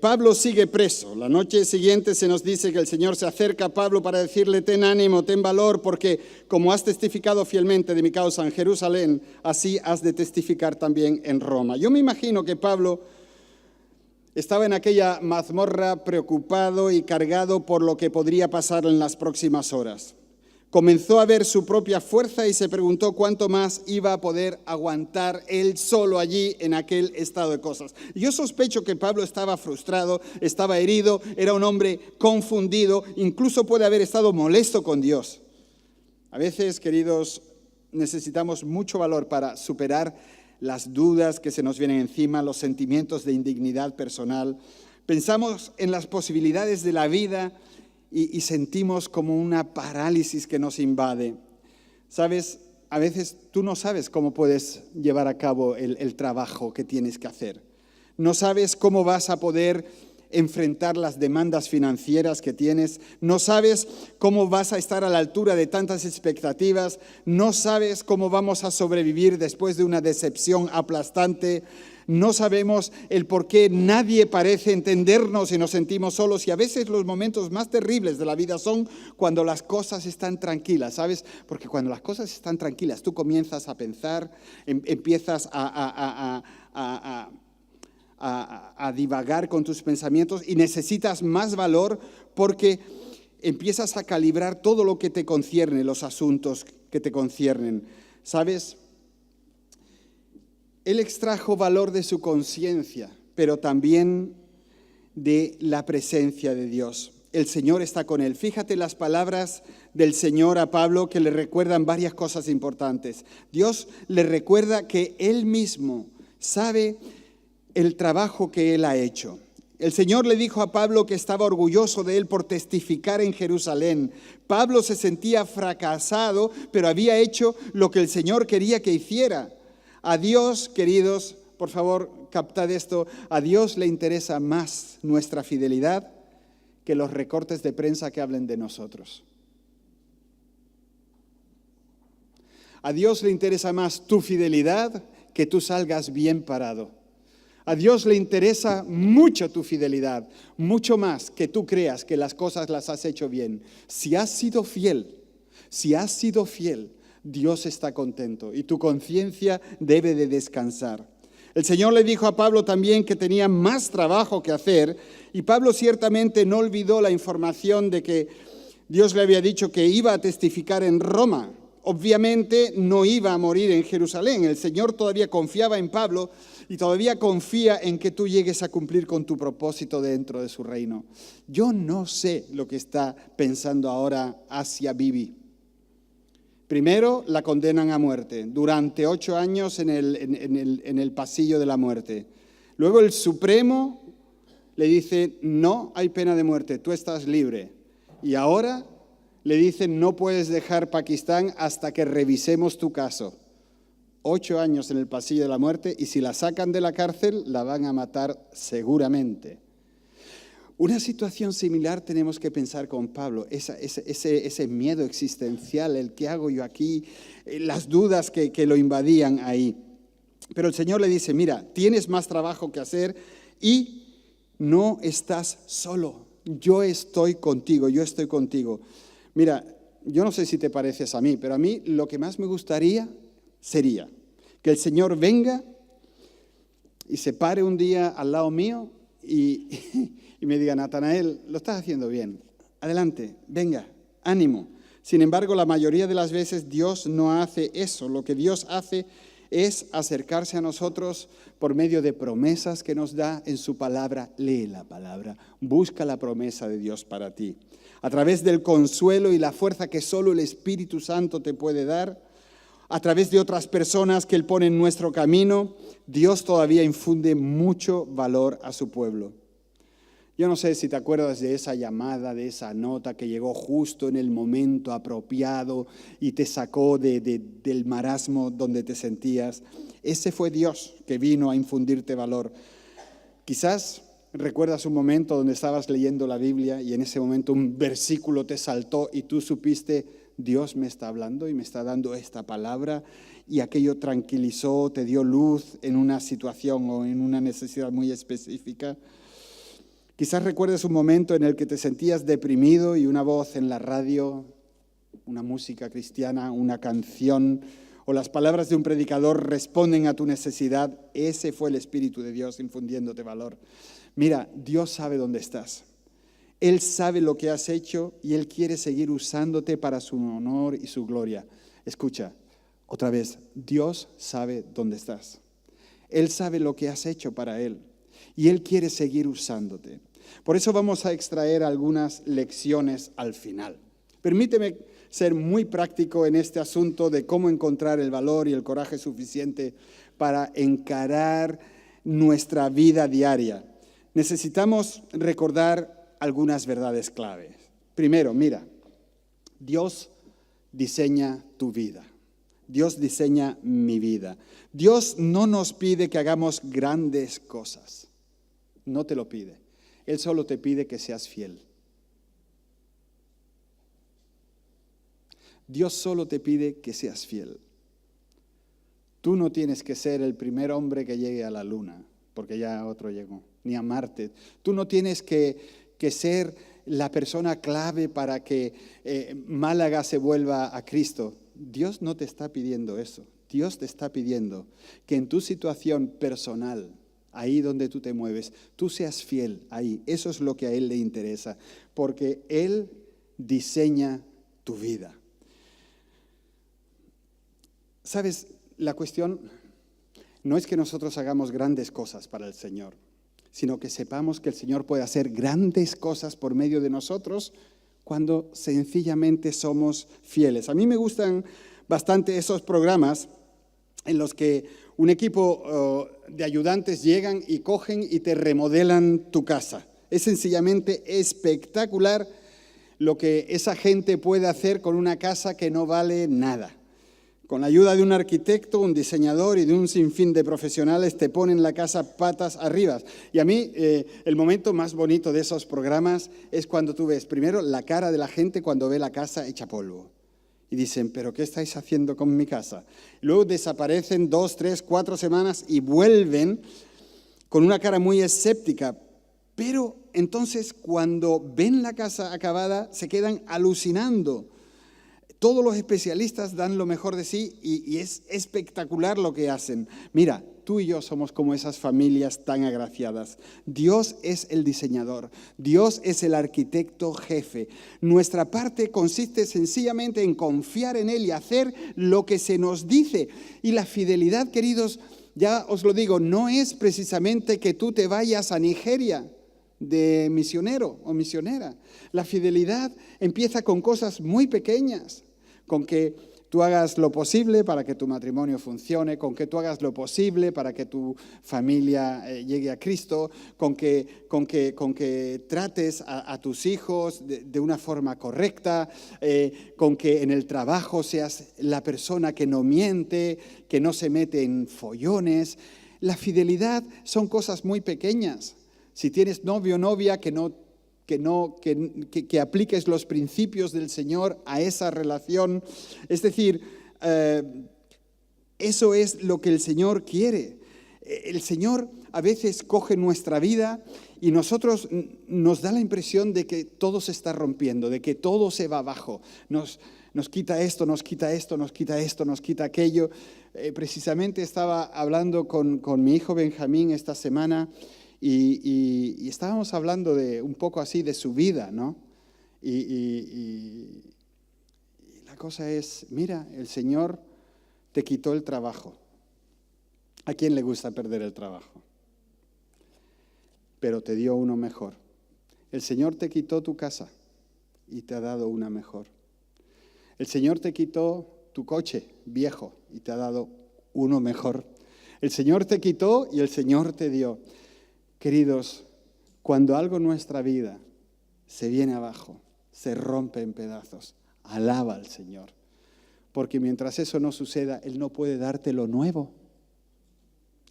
Pablo sigue preso. La noche siguiente se nos dice que el Señor se acerca a Pablo para decirle: ten ánimo, ten valor, porque como has testificado fielmente de mi causa en Jerusalén, así has de testificar también en Roma. Yo me imagino que Pablo estaba en aquella mazmorra preocupado y cargado por lo que podría pasar en las próximas horas. Comenzó a ver su propia fuerza y se preguntó cuánto más iba a poder aguantar él solo allí en aquel estado de cosas. Yo sospecho que Pablo estaba frustrado, estaba herido, era un hombre confundido, incluso puede haber estado molesto con Dios. A veces, queridos, necesitamos mucho valor para superar las dudas que se nos vienen encima, los sentimientos de indignidad personal. Pensamos en las posibilidades de la vida y sentimos como una parálisis que nos invade. ¿Sabes? A veces tú no sabes cómo puedes llevar a cabo el trabajo que tienes que hacer. No sabes cómo vas a poder enfrentar las demandas financieras que tienes, no sabes cómo vas a estar a la altura de tantas expectativas, no sabes cómo vamos a sobrevivir después de una decepción aplastante, no sabemos el por qué nadie parece entendernos y nos sentimos solos, y a veces los momentos más terribles de la vida son cuando las cosas están tranquilas, ¿sabes? Porque cuando las cosas están tranquilas tú comienzas a pensar, empiezas a divagar con tus pensamientos y necesitas más valor porque empiezas a calibrar todo lo que te concierne, los asuntos que te conciernen. ¿Sabes? Él extrajo valor de su conciencia, pero también de la presencia de Dios. El Señor está con él. Fíjate las palabras del Señor a Pablo que le recuerdan varias cosas importantes. Dios le recuerda que Él mismo sabe el trabajo que Él ha hecho. El Señor le dijo a Pablo que estaba orgulloso de él por testificar en Jerusalén. Pablo se sentía fracasado, pero había hecho lo que el Señor quería que hiciera. A Dios, queridos, por favor, captad esto, a Dios le interesa más nuestra fidelidad que los recortes de prensa que hablen de nosotros. A Dios le interesa más tu fidelidad que tú salgas bien parado. A Dios le interesa mucho tu fidelidad, mucho más que tú creas que las cosas las has hecho bien. Si has sido fiel, Dios está contento y tu conciencia debe de descansar. El Señor le dijo a Pablo también que tenía más trabajo que hacer y Pablo ciertamente no olvidó la información de que Dios le había dicho que iba a testificar en Roma. Obviamente no iba a morir en Jerusalén. El Señor todavía confiaba en Pablo y todavía confía en que tú llegues a cumplir con tu propósito dentro de su reino. Yo no sé lo que está pensando ahora Asia Bibi. Primero la condenan a muerte, durante 8 años en el pasillo de la muerte. Luego el Supremo le dice, no hay pena de muerte, tú estás libre. Y ahora le dicen, no puedes dejar Pakistán hasta que revisemos tu caso. 8 años en el pasillo de la muerte y si la sacan de la cárcel, la van a matar seguramente. Una situación similar tenemos que pensar con Pablo, ese miedo existencial, el qué hago yo aquí, las dudas que lo invadían ahí. Pero el Señor le dice, mira, tienes más trabajo que hacer y no estás solo. Yo estoy contigo. Mira, yo no sé si te pareces a mí, pero a mí lo que más me gustaría sería que el Señor venga y se pare un día al lado mío y me diga, Natanael, lo estás haciendo bien, adelante, venga, ánimo. Sin embargo, la mayoría de las veces Dios no hace eso. Lo que Dios hace es acercarse a nosotros por medio de promesas que nos da en su palabra. Lee la palabra, busca la promesa de Dios para ti. A través del consuelo y la fuerza que solo el Espíritu Santo te puede dar, a través de otras personas que Él pone en nuestro camino, Dios todavía infunde mucho valor a su pueblo. Yo no sé si te acuerdas de esa llamada, de esa nota que llegó justo en el momento apropiado y te sacó del marasmo donde te sentías. Ese fue Dios que vino a infundirte valor. Quizás recuerdas un momento donde estabas leyendo la Biblia y en ese momento un versículo te saltó y tú supiste, Dios me está hablando y me está dando esta palabra y aquello tranquilizó, te dio luz en una situación o en una necesidad muy específica. Quizás recuerdes un momento en el que te sentías deprimido y una voz en la radio, una música cristiana, una canción o las palabras de un predicador responden a tu necesidad. Ese fue el Espíritu de Dios infundiéndote valor. Mira, Dios sabe dónde estás. Él sabe lo que has hecho y Él quiere seguir usándote para su honor y su gloria. Escucha, otra vez, Dios sabe dónde estás. Él sabe lo que has hecho para Él y Él quiere seguir usándote. Por eso vamos a extraer algunas lecciones al final. Permíteme ser muy práctico en este asunto de cómo encontrar el valor y el coraje suficiente para encarar nuestra vida diaria. Necesitamos recordar algunas verdades claves. Primero, mira, Dios diseña tu vida. Dios diseña mi vida. Dios no nos pide que hagamos grandes cosas. No te lo pide. Él solo te pide que seas fiel. Dios solo te pide que seas fiel. Tú no tienes que ser el primer hombre que llegue a la luna, porque ya otro llegó, ni a Marte. Tú no tienes que ser la persona clave para que Málaga se vuelva a Cristo. Dios no te está pidiendo eso. Dios te está pidiendo que en tu situación personal, ahí donde tú te mueves, tú seas fiel ahí. Eso es lo que a Él le interesa, porque Él diseña tu vida. ¿Sabes? La cuestión no es que nosotros hagamos grandes cosas para el Señor, sino que sepamos que el Señor puede hacer grandes cosas por medio de nosotros cuando sencillamente somos fieles. A mí me gustan bastante esos programas en los que un equipo de ayudantes llegan y cogen y te remodelan tu casa. Es sencillamente espectacular lo que esa gente puede hacer con una casa que no vale nada. Con la ayuda de un arquitecto, un diseñador y de un sinfín de profesionales te ponen la casa patas arriba. Y a mí el momento más bonito de esos programas es cuando tú ves primero la cara de la gente cuando ve la casa hecha polvo. Y dicen, ¿pero qué estáis haciendo con mi casa? Luego desaparecen 2, 3, 4 semanas y vuelven con una cara muy escéptica. Pero entonces cuando ven la casa acabada se quedan alucinando. Todos los especialistas dan lo mejor de sí y es espectacular lo que hacen. Mira, tú y yo somos como esas familias tan agraciadas. Dios es el diseñador, Dios es el arquitecto jefe. Nuestra parte consiste sencillamente en confiar en Él y hacer lo que se nos dice. Y la fidelidad, queridos, ya os lo digo, no es precisamente que tú te vayas a Nigeria de misionero o misionera. La fidelidad empieza con cosas muy pequeñas. Con que tú hagas lo posible para que tu matrimonio funcione, con que tú hagas lo posible para que tu familia llegue a Cristo, con que trates a tus hijos de una forma correcta, con que en el trabajo seas la persona que no miente, que no se mete en follones. La fidelidad son cosas muy pequeñas. Si tienes novio o novia, que apliques los principios del Señor a esa relación. Es decir, eso es lo que el Señor quiere. El Señor a veces coge nuestra vida y nosotros nos da la impresión de que todo se está rompiendo, de que todo se va abajo. Nos quita esto, nos quita esto, nos quita esto, nos quita aquello. Precisamente estaba hablando con mi hijo Benjamín esta semana. Y estábamos hablando de un poco así de su vida, ¿no? Y la cosa es, mira, el Señor te quitó el trabajo. ¿A quién le gusta perder el trabajo? Pero te dio uno mejor. El Señor te quitó tu casa y te ha dado una mejor. El Señor te quitó tu coche viejo y te ha dado uno mejor. El Señor te quitó y el Señor te dio. Queridos, cuando algo en nuestra vida se viene abajo, se rompe en pedazos, alaba al Señor. Porque mientras eso no suceda, Él no puede darte lo nuevo,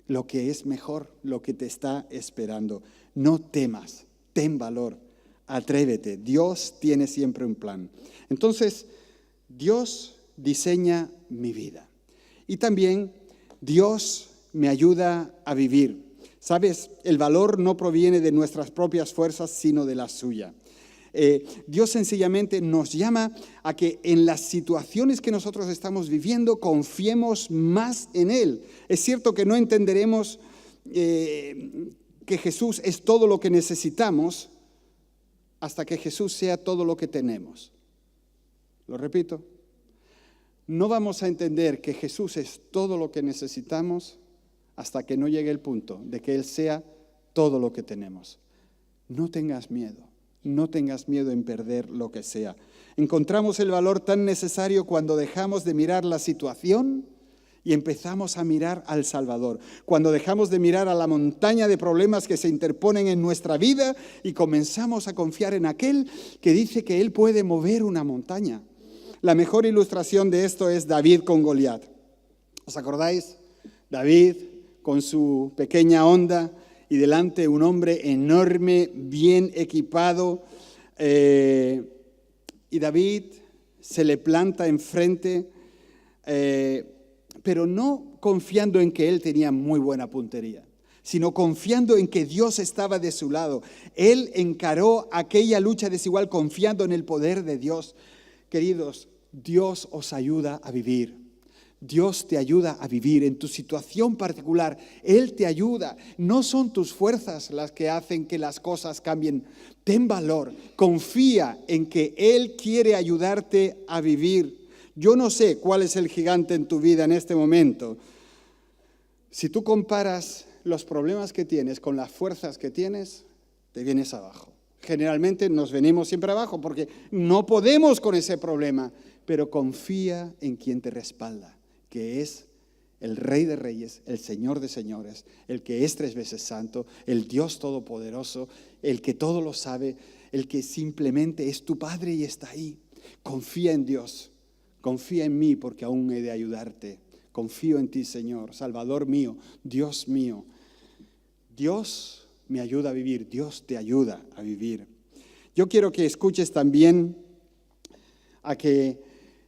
lo que es mejor, lo que te está esperando. No temas, ten valor, atrévete. Dios tiene siempre un plan. Entonces, Dios diseña mi vida. Y también Dios me ayuda a vivir. ¿Sabes? El valor no proviene de nuestras propias fuerzas, sino de la suya. Dios sencillamente nos llama a que en las situaciones que nosotros estamos viviendo confiemos más en Él. Es cierto que no entenderemos que Jesús es todo lo que necesitamos hasta que Jesús sea todo lo que tenemos. Lo repito. No vamos a entender que Jesús es todo lo que necesitamos hasta que no llegue el punto de que Él sea todo lo que tenemos. No tengas miedo en perder lo que sea. Encontramos el valor tan necesario cuando dejamos de mirar la situación y empezamos a mirar al Salvador. Cuando dejamos de mirar a la montaña de problemas que se interponen en nuestra vida y comenzamos a confiar en aquel que dice que Él puede mover una montaña. La mejor ilustración de esto es David con Goliat. ¿Os acordáis? David con su pequeña onda y delante un hombre enorme, bien equipado. Y David se le planta enfrente, pero no confiando en que él tenía muy buena puntería, sino confiando en que Dios estaba de su lado. Él encaró aquella lucha desigual confiando en el poder de Dios. Queridos, Dios os ayuda a vivir. Dios te ayuda a vivir en tu situación particular. Él te ayuda. No son tus fuerzas las que hacen que las cosas cambien. Ten valor. Confía en que Él quiere ayudarte a vivir. Yo no sé cuál es el gigante en tu vida en este momento. Si tú comparas los problemas que tienes con las fuerzas que tienes, te vienes abajo. Generalmente nos venimos siempre abajo porque no podemos con ese problema, pero confía en quien te respalda, que es el Rey de Reyes, el Señor de Señores, el que es 3 veces santo, el Dios Todopoderoso, el que todo lo sabe, el que simplemente es tu Padre y está ahí. Confía en Dios, confía en mí porque aún he de ayudarte. Confío en ti, Señor, Salvador mío, Dios mío. Dios me ayuda a vivir, Dios te ayuda a vivir. Yo quiero que escuches también a que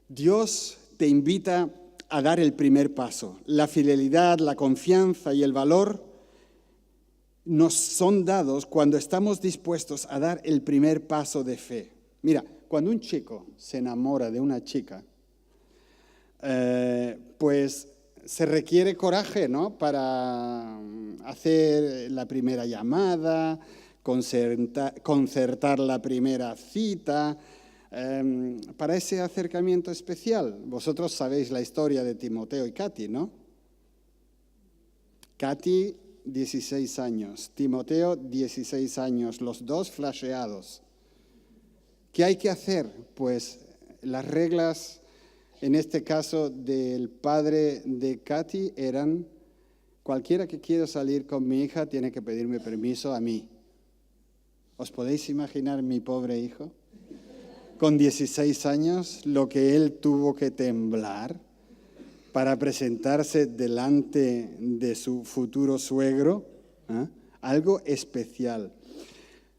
Dios te invita a dar el primer paso. La fidelidad, la confianza y el valor nos son dados cuando estamos dispuestos a dar el primer paso de fe. Mira, cuando un chico se enamora de una chica, pues se requiere coraje, ¿no? Para hacer la primera llamada, concertar la primera cita, para ese acercamiento especial. Vosotros sabéis la historia de Timoteo y Katy, ¿no? Katy, 16 años, Timoteo, 16 años, los dos flasheados. ¿Qué hay que hacer? Pues las reglas, en este caso del padre de Katy, eran: cualquiera que quiera salir con mi hija tiene que pedirme permiso a mí. ¿Os podéis imaginar mi pobre hijo? Con 16 años, lo que él tuvo que temblar para presentarse delante de su futuro suegro, ¿eh? Algo especial.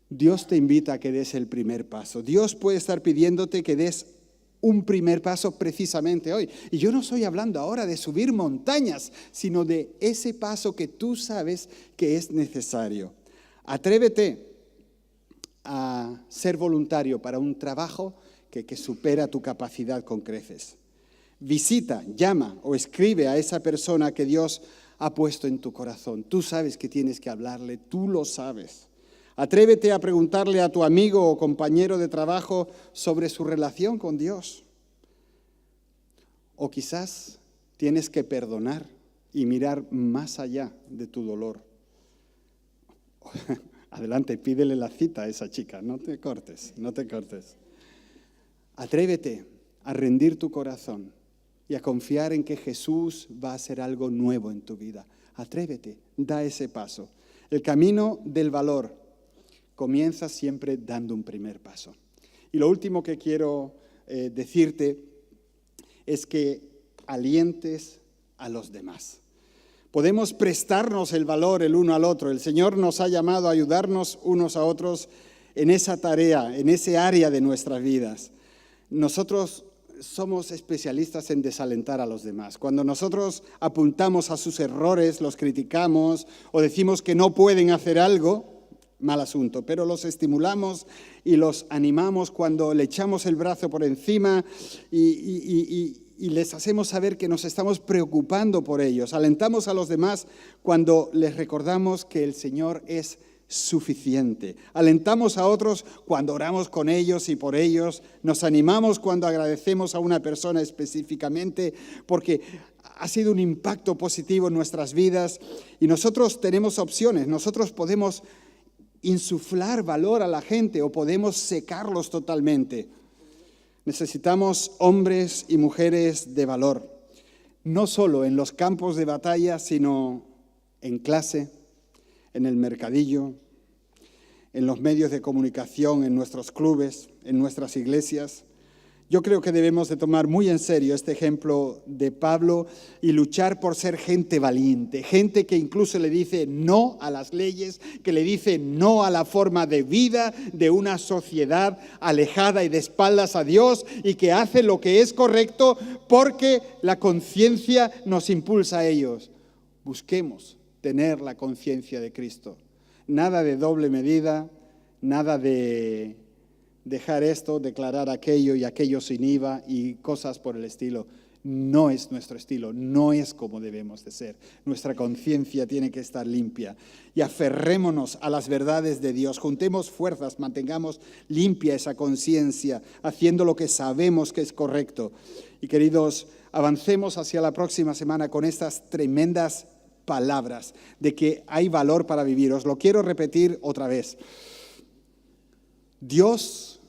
Dios te invita a que des el primer paso. Dios puede estar pidiéndote que des un primer paso precisamente hoy. Y yo no estoy hablando ahora de subir montañas, sino de ese paso que tú sabes que es necesario. Atrévete a ser voluntario para un trabajo que supera tu capacidad con creces. Visita, llama o escribe a esa persona que Dios ha puesto en tu corazón. Tú sabes que tienes que hablarle, tú lo sabes. Atrévete a preguntarle a tu amigo o compañero de trabajo sobre su relación con Dios. O quizás tienes que perdonar y mirar más allá de tu dolor. Adelante, pídele la cita a esa chica, no te cortes, no te cortes. Atrévete a rendir tu corazón y a confiar en que Jesús va a hacer algo nuevo en tu vida. Atrévete, da ese paso. El camino del valor comienza siempre dando un primer paso. Y lo último que quiero decirte es que alientes a los demás. Podemos prestarnos el valor el uno al otro. El Señor nos ha llamado a ayudarnos unos a otros en esa tarea, en ese área de nuestras vidas. Nosotros somos especialistas en desalentar a los demás. Cuando nosotros apuntamos a sus errores, los criticamos o decimos que no pueden hacer algo, mal asunto, pero los estimulamos y los animamos cuando le echamos el brazo por encima y les hacemos saber que nos estamos preocupando por ellos. Alentamos a los demás cuando les recordamos que el Señor es suficiente. Alentamos a otros cuando oramos con ellos y por ellos. Nos animamos cuando agradecemos a una persona específicamente porque ha sido un impacto positivo en nuestras vidas. Y nosotros tenemos opciones. Nosotros podemos insuflar valor a la gente o podemos secarlos totalmente. Necesitamos hombres y mujeres de valor, no solo en los campos de batalla, sino en clase, en el mercadillo, en los medios de comunicación, en nuestros clubes, en nuestras iglesias. Yo creo que debemos de tomar muy en serio este ejemplo de Pablo y luchar por ser gente valiente, gente que incluso le dice no a las leyes, que le dice no a la forma de vida de una sociedad alejada y de espaldas a Dios y que hace lo que es correcto porque la conciencia nos impulsa a ellos. Busquemos tener la conciencia de Cristo. Nada de doble medida, nada de dejar esto, declarar aquello y aquello sin IVA y cosas por el estilo. No es nuestro estilo, no es como debemos de ser. Nuestra conciencia tiene que estar limpia y aferrémonos a las verdades de Dios. Juntemos fuerzas, mantengamos limpia esa conciencia, haciendo lo que sabemos que es correcto. Y queridos, avancemos hacia la próxima semana con estas tremendas palabras de que hay valor para vivir. Os lo quiero repetir otra vez. Dios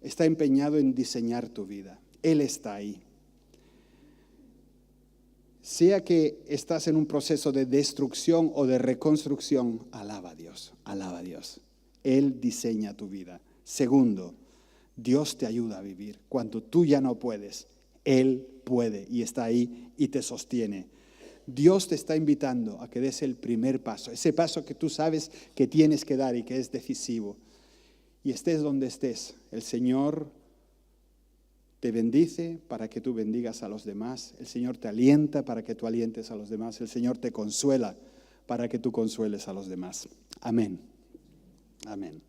está empeñado en diseñar tu vida. Él está ahí. Sea que estás en un proceso de destrucción o de reconstrucción, alaba a Dios, alaba a Dios. Él diseña tu vida. Segundo, Dios te ayuda a vivir. Cuando tú ya no puedes, Él puede y está ahí y te sostiene. Dios te está invitando a que des el primer paso, ese paso que tú sabes que tienes que dar y que es decisivo. Y estés donde estés, el Señor te bendice para que tú bendigas a los demás. El Señor te alienta para que tú alientes a los demás. El Señor te consuela para que tú consueles a los demás. Amén. Amén.